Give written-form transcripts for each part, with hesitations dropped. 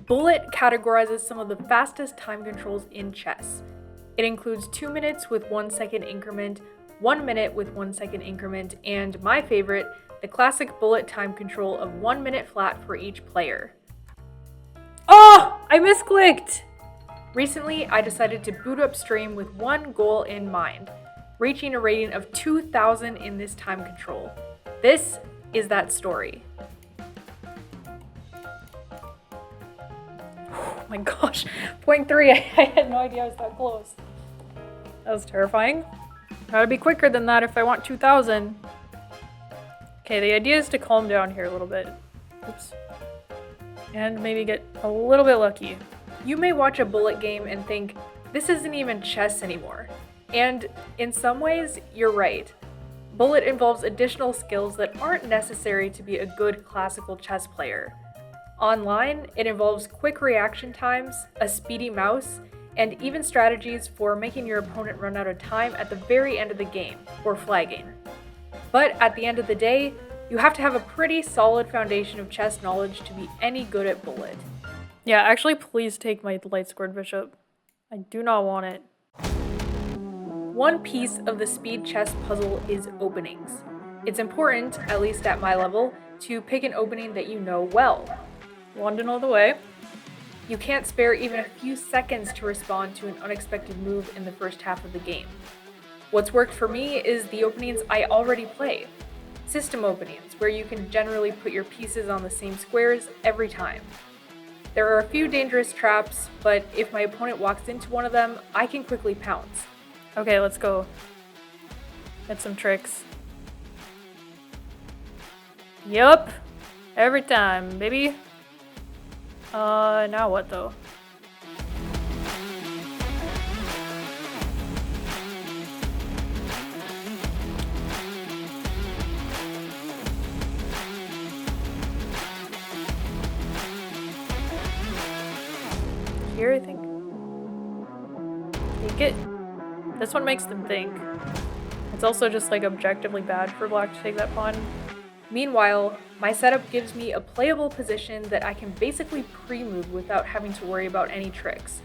Bullet categorizes some of the fastest time controls in chess. It includes 2 minutes with 1 second increment, 1 minute with 1 second increment, and my favorite, the classic bullet time control of 1 minute flat for each player. Oh, I misclicked! Recently, I decided to boot up stream with one goal in mind, reaching a rating of 2,000 in this time control. This is that story. Oh my gosh, 0.3, I had no idea I was that close. That was terrifying. Gotta be quicker than that if I want 2,000. Okay, the idea is to calm down here a little bit. Oops. And maybe get a little bit lucky. You may watch a bullet game and think, this isn't even chess anymore. And in some ways, you're right. Bullet involves additional skills that aren't necessary to be a good classical chess player. Online, it involves quick reaction times, a speedy mouse, and even strategies for making your opponent run out of time at the very end of the game, or flagging. But at the end of the day, you have to have a pretty solid foundation of chess knowledge to be any good at Bullet. Yeah, actually, please take my light squared bishop. I do not want it. One piece of the speed chess puzzle is openings. It's important, at least at my level, to pick an opening that you know well. London all the way. You can't spare even a few seconds to respond to an unexpected move in the first half of the game. What's worked for me is the openings I already play. System openings, where you can generally put your pieces on the same squares every time. There are a few dangerous traps, but if my opponent walks into one of them, I can quickly pounce. Okay, let's go. Get some tricks. Yup. Every time, baby. Now what though? Here, I think. Take it. This one makes them think. It's also just like objectively bad for black to take that pawn. Meanwhile, my setup gives me a playable position that I can basically pre-move without having to worry about any tricks.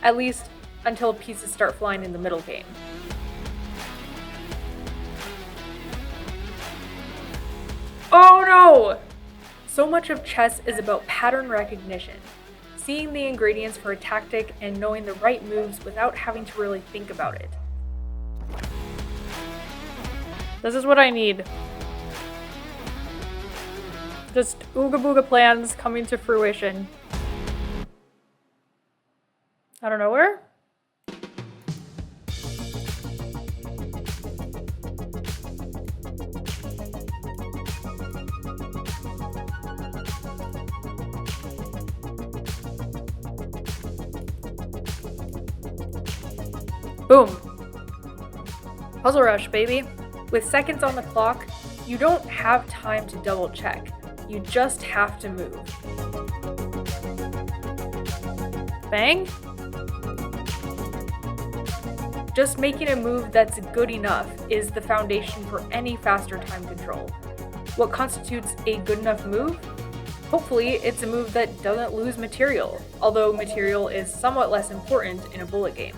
At least, until pieces start flying in the middle game. Oh no! So much of chess is about pattern recognition. Seeing the ingredients for a tactic and knowing the right moves without having to really think about it. This is what I need. Just ooga booga plans coming to fruition. Out of nowhere? Boom. Puzzle rush, baby. With seconds on the clock, you don't have time to double check. You just have to move. Bang? Just making a move that's good enough is the foundation for any faster time control. What constitutes a good enough move? Hopefully, it's a move that doesn't lose material, although material is somewhat less important in a bullet game.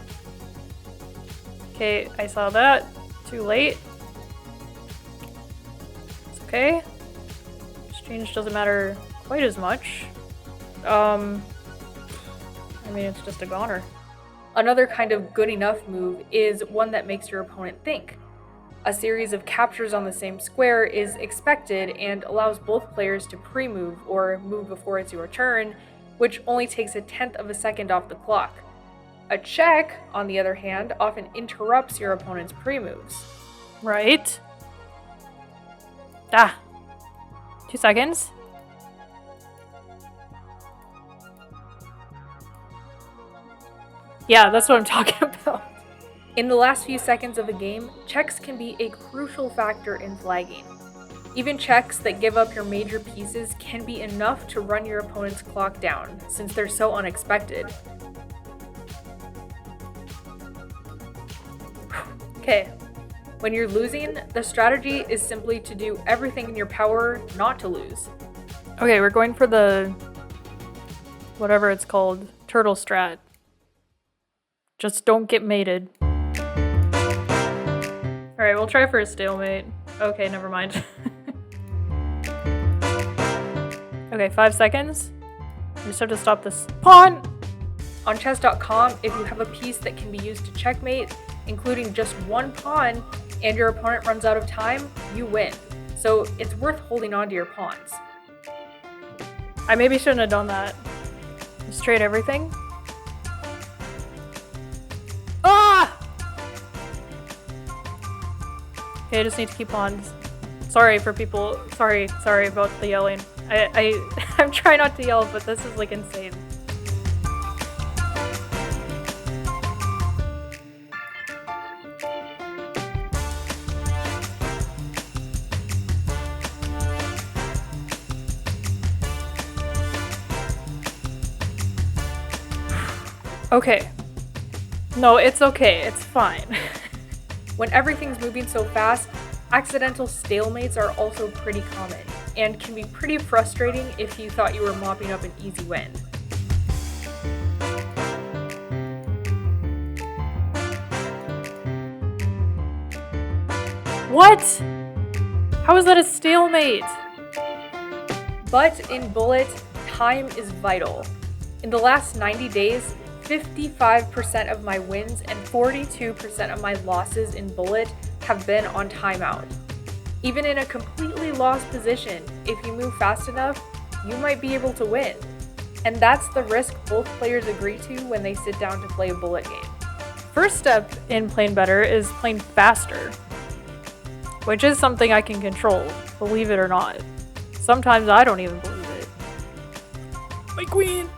Okay, I saw that. Too late. It's okay. Exchange doesn't matter quite as much. I mean, it's just a goner. Another kind of good enough move is one that makes your opponent think. A series of captures on the same square is expected and allows both players to pre-move or move before it's your turn, which only takes 1/10 of a second off the clock. A check, on the other hand, often interrupts your opponent's pre-moves. Right? Ah. 2 seconds. Yeah, that's what I'm talking about. In the last few seconds of a game, checks can be a crucial factor in flagging. Even checks that give up your major pieces can be enough to run your opponent's clock down, since they're so unexpected. Okay, when you're losing, the strategy is simply to do everything in your power not to lose. Okay, we're going for the whatever it's called, turtle strat. Just don't get mated. Alright, we'll try for a stalemate. Okay, never mind. Okay, 5 seconds. I just have to stop this pawn! On chess.com, if you have a piece that can be used to checkmate, including just one pawn, and your opponent runs out of time, you win. So it's worth holding on to your pawns. I maybe shouldn't have done that. Just trade everything. Ah! Okay, I just need to keep pawns. Sorry for people. Sorry about the yelling. I'm trying not to yell, but this is like insane. Okay. No, it's okay. It's fine. When everything's moving so fast, accidental stalemates are also pretty common, and can be pretty frustrating if you thought you were mopping up an easy win. What? How is that a stalemate? But in Bullet, time is vital. In the last 90 days, 55% of my wins and 42% of my losses in Bullet have been on timeout. Even in a completely lost position, if you move fast enough, you might be able to win. And that's the risk both players agree to when they sit down to play a Bullet game. First step in playing better is playing faster, which is something I can control, believe it or not. Sometimes I don't even believe it. My queen!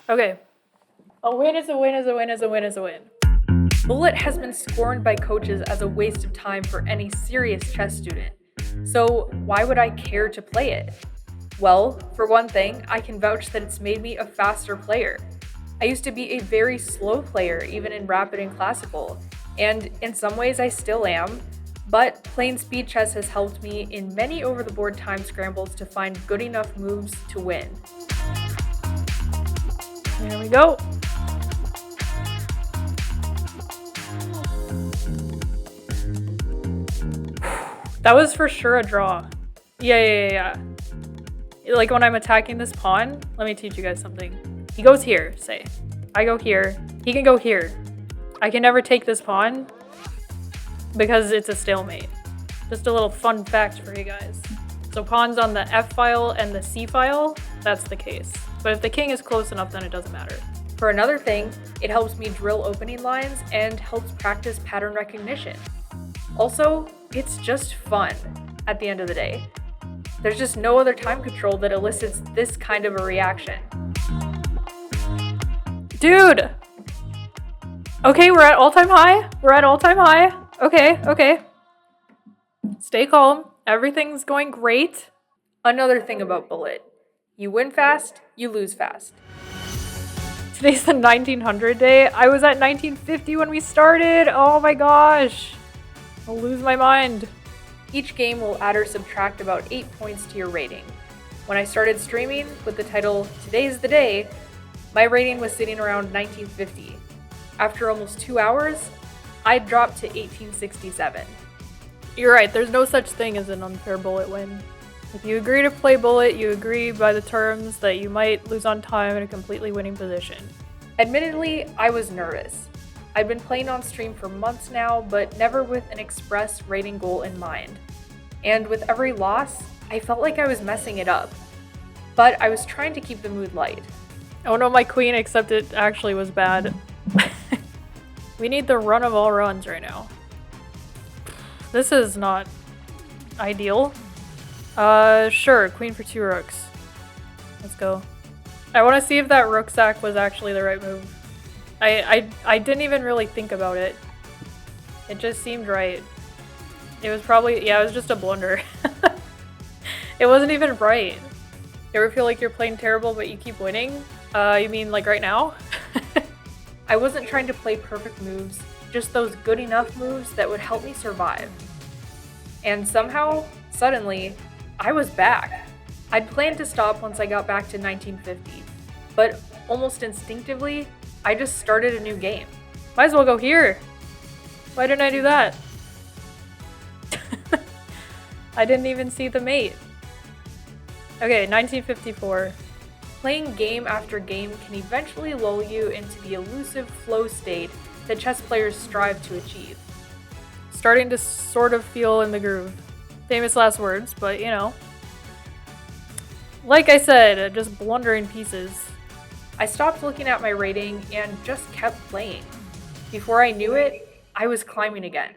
Okay. A win is a win is a win is a win is a win. Bullet has been scorned by coaches as a waste of time for any serious chess student. So why would I care to play it? Well, for one thing, I can vouch that it's made me a faster player. I used to be a very slow player, even in Rapid and Classical, and in some ways I still am, but playing speed chess has helped me in many over-the-board time scrambles to find good enough moves to win. There we go. That was for sure a draw. Yeah. Like when I'm attacking this pawn, let me teach you guys something. He goes here, say. I go here. He can go here. I can never take this pawn because it's a stalemate. Just a little fun fact for you guys. So pawns on the F file and the C file, that's the case. But if the king is close enough, then it doesn't matter. For another thing, it helps me drill opening lines and helps practice pattern recognition. Also, it's just fun at the end of the day. There's just no other time control that elicits this kind of a reaction. Dude! Okay, we're at all-time high. We're at all-time high. Okay. Stay calm. Everything's going great. Another thing about Bullet. You win fast, you lose fast. Today's the 1900 day. I was at 1950 when we started. Oh my gosh. I'll lose my mind. Each game will add or subtract about 8 points to your rating. When I started streaming with the title Today's the Day, my rating was sitting around 1950. After almost 2 hours, I dropped to 1867. You're right, there's no such thing as an unfair Bullet win. If you agree to play Bullet, you agree by the terms that you might lose on time in a completely winning position. Admittedly, I was nervous. I'd been playing on stream for months now, but never with an express rating goal in mind. And with every loss, I felt like I was messing it up. But I was trying to keep the mood light. Oh no, my queen, except it actually was bad. We need the run of all runs right now. This is not ideal. Sure, queen for 2 rooks. Let's go. I want to see if that rook sack was actually the right move. I didn't even really think about it. It just seemed right. It was probably, yeah, it was just a blunder. It wasn't even right. You ever feel like you're playing terrible but you keep winning? You mean like right now? I wasn't trying to play perfect moves, just those good enough moves that would help me survive. And somehow, suddenly, I was back. I'd planned to stop once I got back to 1950, but almost instinctively, I just started a new game. Might as well go here. Why didn't I do that? I didn't even see the mate. Okay, 1954. Playing game after game can eventually lull you into the elusive flow state that chess players strive to achieve. Starting to sort of feel in the groove. Famous last words, but you know. Like I said, just blundering pieces. I stopped looking at my rating and just kept playing. Before I knew it, I was climbing again.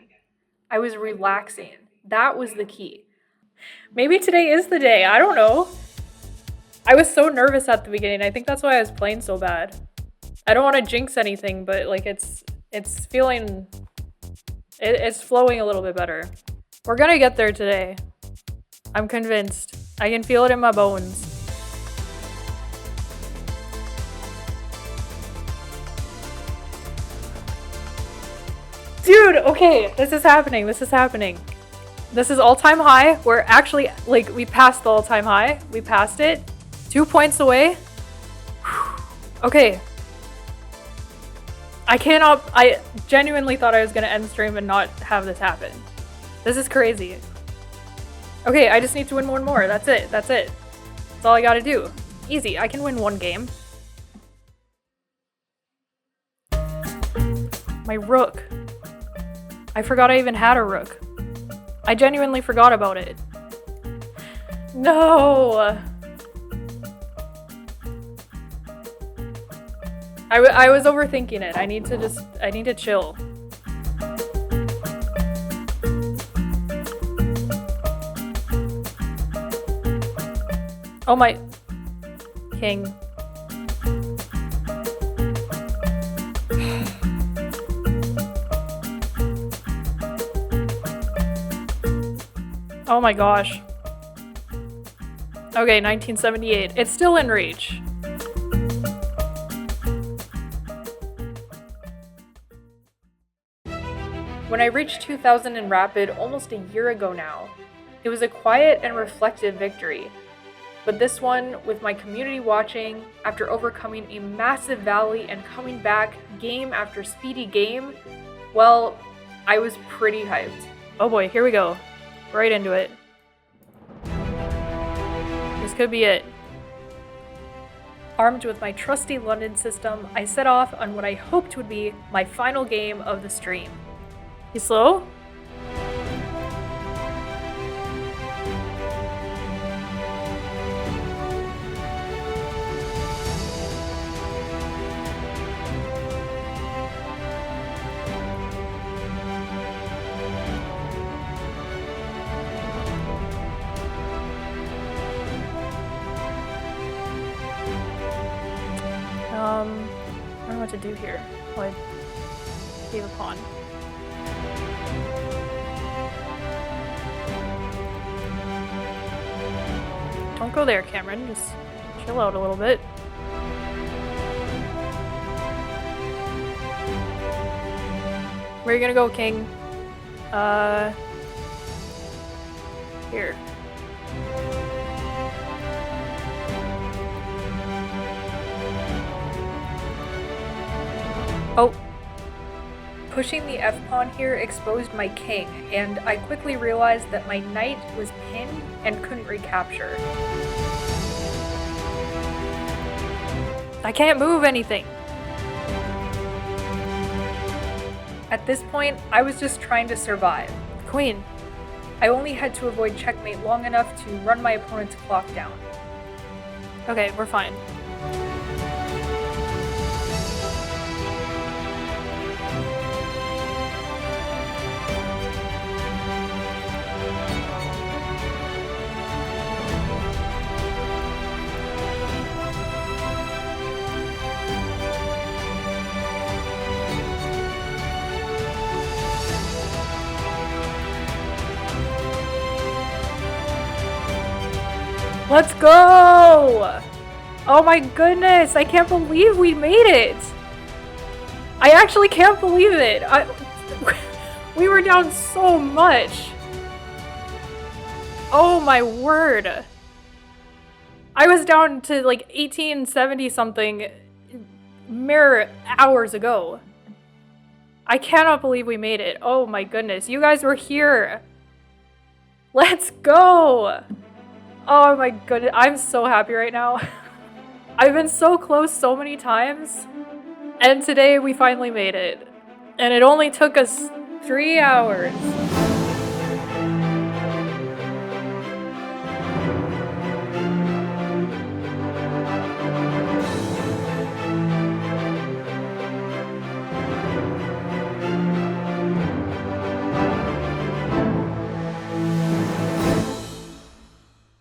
I was relaxing. That was the key. Maybe today is the day, I don't know. I was so nervous at the beginning. I think that's why I was playing so bad. I don't want to jinx anything, but like it's flowing a little bit better. We're gonna get there today. I'm convinced. I can feel it in my bones. Dude, okay, this is happening. This is all-time high. We're actually, like, we passed the all-time high. We passed it. 2 points away. Okay. I genuinely thought I was gonna end stream and not have this happen. This is crazy. Okay, I just need to win one more. That's it. That's all I gotta do. Easy, I can win one game. My rook. I forgot I even had a rook. I genuinely forgot about it. No! I was overthinking it. I need to chill. Oh my... King. Oh my gosh. Okay, 1978. It's still in reach. When I reached 2000 in Rapid almost a year ago now, it was a quiet and reflective victory. But this one, with my community watching, after overcoming a massive valley and coming back game after speedy game, well, I was pretty hyped. Oh boy, here we go. Right into it. This could be it. Armed with my trusty London system, I set off on what I hoped would be my final game of the stream. You slow? I don't know what to do here. Oh, I gave a pawn. Don't go there, Kamryn. Just chill out a little bit. Where are you gonna go, King? Here. Oh. Pushing the F-pawn here exposed my king, and I quickly realized that my knight was pinned and couldn't recapture. I can't move anything. At this point, I was just trying to survive. Queen. I only had to avoid checkmate long enough to run my opponent's clock down. Okay, we're fine. Let's go! Oh my goodness, I can't believe we made it! I actually can't believe it! We were down so much! Oh my word! I was down to like 1870 something mere hours ago. I cannot believe we made it. Oh my goodness, you guys were here! Let's go! Oh my goodness, I'm so happy right now. I've been so close so many times, and today we finally made it. And it only took us 3 hours.